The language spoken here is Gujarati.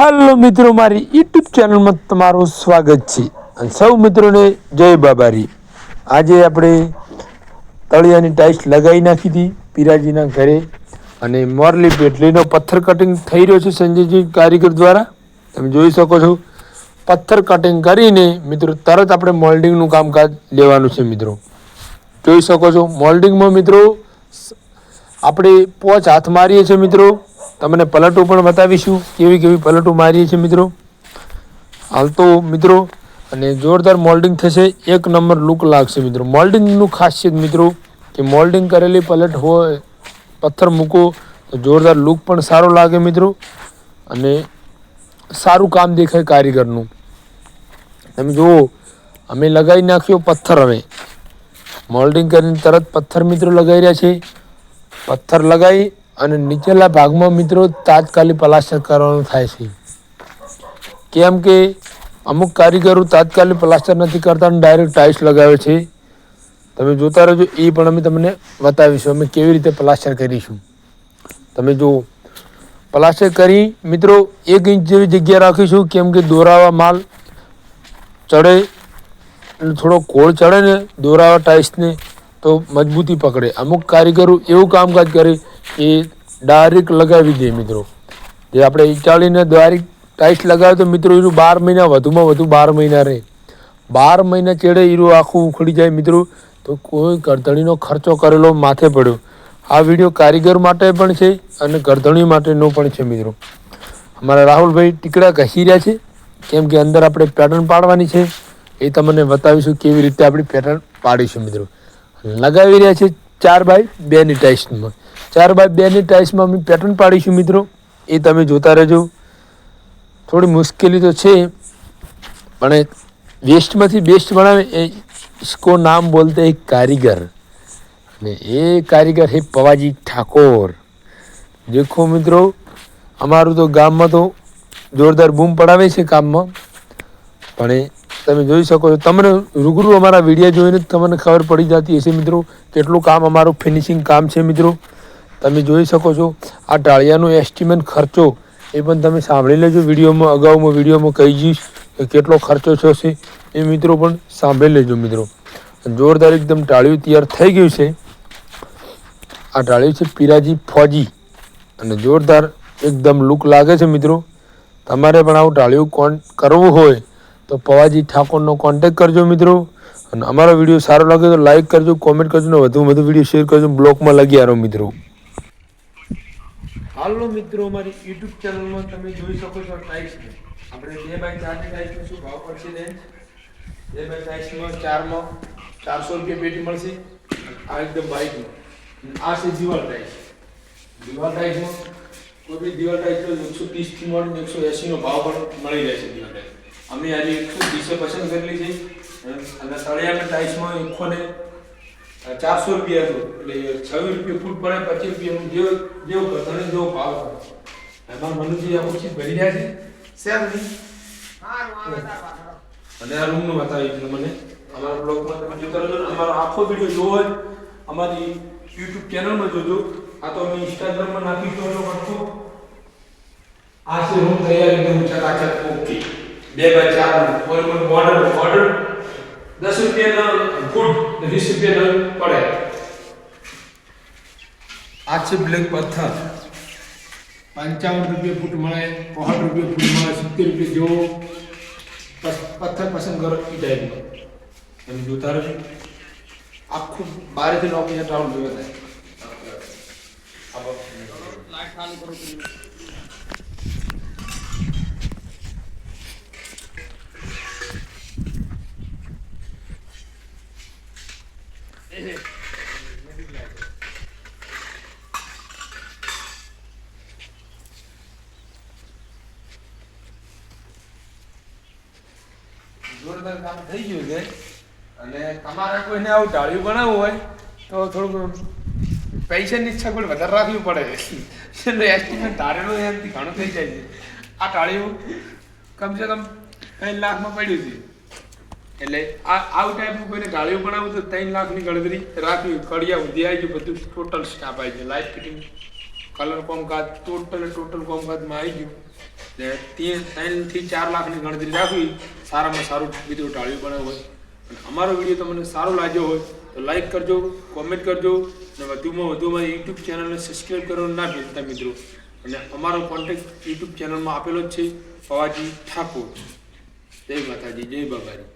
हेलो मित्रों, मारी यूट्यूब चैनल में तमाરું स्वागत છે અને સૌ મિત્રોને જય બાબારી। આજે આપણે તળિયાની ટાઇલ્સ લગાવી નાખી હતી પીરાજીના ઘરે અને મોરલી પેટલીનો પથ્થર કટિંગ થઈ રહ્યો છે સંજયજી કારીગર દ્વારા। તમે જોઈ શકો છો પથ્થર કટિંગ કરીને મિત્રો તરત આપણે મોલ્ડિંગનું કામકાજ લેવાનું છે। મિત્રો જોઈ શકો છો મોલ્ડિંગમાં મિત્રો આપણે 5 હાથ મારીએ છીએ। મિત્રો તમને પલટો પણ બતાવીશું કેવી કેવી પલટો મારીએ છીએ મિત્રો। હાલ તો મિત્રો અને જોરદાર મોલ્ડિંગ થશે, એક નંબર લુક લાગશે મિત્રો। મોલ્ડિંગનું ખાસિયત મિત્રો કે મોલ્ડિંગ કરેલી પલટ હોય, પથ્થર મૂકો તો જોરદાર લુક પણ સારો લાગે મિત્રો અને સારું કામ દેખાય કારીગરનું। તમે જુઓ અમે લગાવી નાખ્યો પથ્થર, હવે મોલ્ડિંગ કરીને તરત પથ્થર મિત્રો લગાવી રહ્યા છે। પથ્થર લગાવી અને નીચેલા ભાગમાં મિત્રો તાત્કાલિક પ્લાસ્ટર કરવાનું થાય છે, કેમ કે અમુક કારીગરો તાત્કાલિક પ્લાસ્ટર નથી કરતા અને ડાયરેક્ટ ટાઇલ્સ લગાવે છે। તમે જોતા રહેજો, એ પણ અમે તમને બતાવીશું અમે કેવી રીતે પ્લાસ્ટર કરીશું। તમે જુઓ પ્લાસ્ટર કરી મિત્રો 1 ઇંચ જેવી જગ્યા રાખીશું, કેમ કે દોરાવા માલ ચડે એટલે થોડો કોળ ચડે ને દોરાવા ટાઇલ્સને તો મજબૂતી પકડે। અમુક કારીગરો એવું કામકાજ કરે કે ડાયરેક્ટ લગાવી દે મિત્રો। જે આપણે ઈટાળીને ડાયરેક્ટ ટાઇલ્સ લગાવે તો મિત્રો એનું 12 મહિના વધુમાં વધુ 12 મહિના રહે। 12 મહિના ચેડે એનું આખું ઉખડી જાય મિત્રો, તો કોઈ ગરદણીનો ખર્ચો કરેલો માથે પડ્યો। આ વિડીયો કારીગર માટે પણ છે અને ગરદણી માટેનો પણ છે મિત્રો। અમારા રાહુલભાઈ ટીકડા ઘસી રહ્યા છે, કેમ કે અંદર આપણે પેટર્ન પાડવાની છે, એ તમને બતાવીશું કેવી રીતે આપણે પેટર્ન પાડીશું મિત્રો। લગાવી રહ્યા છે 4x2ની ટાઇલ્સમાં। 4x2ની ટાઇલ્સમાં અમે પેટર્ન પાડીશું મિત્રો, એ તમે જોતા રહેજો। થોડી મુશ્કેલી તો છે પણ વેસ્ટમાંથી બેસ્ટ બનાવે એ इसको नाम बोलते हैं कारीगर, અને એ કારીગર है पवाजी ठाकोर। देखो મિત્રો અમારું તો ગામમાં તો જોરદાર બૂમ પડાવે છે કામમાં, પણ તમે જોઈ શકો છો, તમને રૂબરૂ અમારા વિડીયો જોઈને તમને ખબર પડી જતી હશે મિત્રો કેટલું કામ અમારું ફિનિશિંગ કામ છે મિત્રો। તમે જોઈ શકો છો આ ટાળિયાનો એસ્ટિમેટ ખર્ચો એ પણ તમે સાંભળી લેજો વિડીયોમાં, અગાઉમાં વિડીયોમાં કહી જઈશ કે કેટલો ખર્ચો થશે એ મિત્રો પણ સાંભળી લેજો મિત્રો। જોરદાર એકદમ ટાળિયું તૈયાર થઈ ગયું છે। આ ટાળિયું છે પીરાજી ફોજી અને જોરદાર એકદમ લુક લાગે છે મિત્રો। તમારે પણ આવું ટાળિયું કરવું હોય તો પવાજી ઠાકોરનો કોન્ટેક કરજો મિત્રો। અને અમારો વિડીયો સારો લાગે તો લાઇક કરજો, કોમેન્ટ કરજો ને વધુ વિડીયો શેર કરજો, બ્લોગમાં લગી આવો મિત્રો। હાલો મિત્રો, અમારી યુટ્યુબ ચેનલમાં તમે જોઈ શકો છો ટાઇલ્સને આપણે 2x4ની ટાઇલ્સનો શું ભાવ પડશે ને 2x4માં 4માં 400 રૂપિયા પેટી મળશે। આ એકદમ બાઈકમાં આ છે દિવાલ ટાઇલ્સ। દિવાલ ટાઇલ્સમાં કોઈ બી દિવાલ ટાઇલ્સ 130 થી માંડીને 180 નો ભાવ પણ મળી રહેશે દિવાલ ટાઇલ્સ। અમે આજે 120 પસંદ કરેલી છે અને તળિયાના ટાઇલ્સમાં 400 રૂપિયા હતો, એટલે 26 રૂપિયા ફૂટ પડે, 25 રૂપિયાનું જેવો ગરદણી જેવો ભાવ પડે। એમાં મનુજી આખું ચીજ ભરી રહ્યા છે સેમની અને આ રૂમનું બતાવી એટલે મને અમારા બ્લોગમાં તમે જોતા રહેજો। અમારો આખો વિડીયો જોવો હોય અમારી યુટ્યુબ ચેનલમાં જોજો। આ તો અમે ઇન્સ્ટાગ્રામમાં નાખીશું એનો ખર્ચો। આ છે રૂમ તૈયાર એકદમ ચકાચક ઓકે 2x4 ફોર્મલ બોર્ડર 10 રૂપિયાના ફૂટ 20 રૂપિયાના પડે। આ છે બ્લેક પથ્થર 55 રૂપિયા ફૂટ મળે, 65 રૂપિયા ફૂટ મળે, 70 રૂપિયા જેવો પથ્થર પસંદ કરો એ ટાઈપનો। તમે જોતા રહેજો, આખું બારેથી નોકીને ટાઉન જોવા થાય। લાઈટ ચાલુ કરો જોરદાર કામ થઈ ગયું છે। અને તમારે કોઈને આવું ટાળિયું બનાવવું હોય તો થોડુંક પૈસાની ઈચ્છા પણ વધારે રાખવી પડે એટલે એસ્ટિમેટ ધારેલો એમથી ઘણું થઈ જાય છે। આ ટાળિયું કમસે કમ 3 લાખમાં પડ્યું છે, એટલે આવું ટાઈપનું કોઈને ટાળિયું બનાવવું તો 3 લાખની ગણતરી રાખવી। કડિયા ઉધી આવી ગયું, બધું ટોટલ સ્ટાફ આવી ગયું, લાઇટ ફિટિંગ, કલર કોમકાજ ટોટલ કોમકાજમાં આવી ગયું। એટલે 3 થી 4 લાખની ગણતરી રાખવી સારામાં સારું મિત્રો ટાળ્યું બનાવ હોય. અને અમારો વિડીયો તમને સારો લાગ્યો હોય તો લાઈક કરજો, કોમેન્ટ કરજો અને વધુમાં વધુ અમારી યુટ્યુબ ચેનલને સબસ્ક્રાઈબ કરવાનું ના ભૂલતા મિત્રો. અને અમારો કોન્ટેક્ટ યુટ્યુબ ચેનલમાં આપેલો જ છે, પવાજી ઠાકોર. જય માતાજી, જય બાબાજી.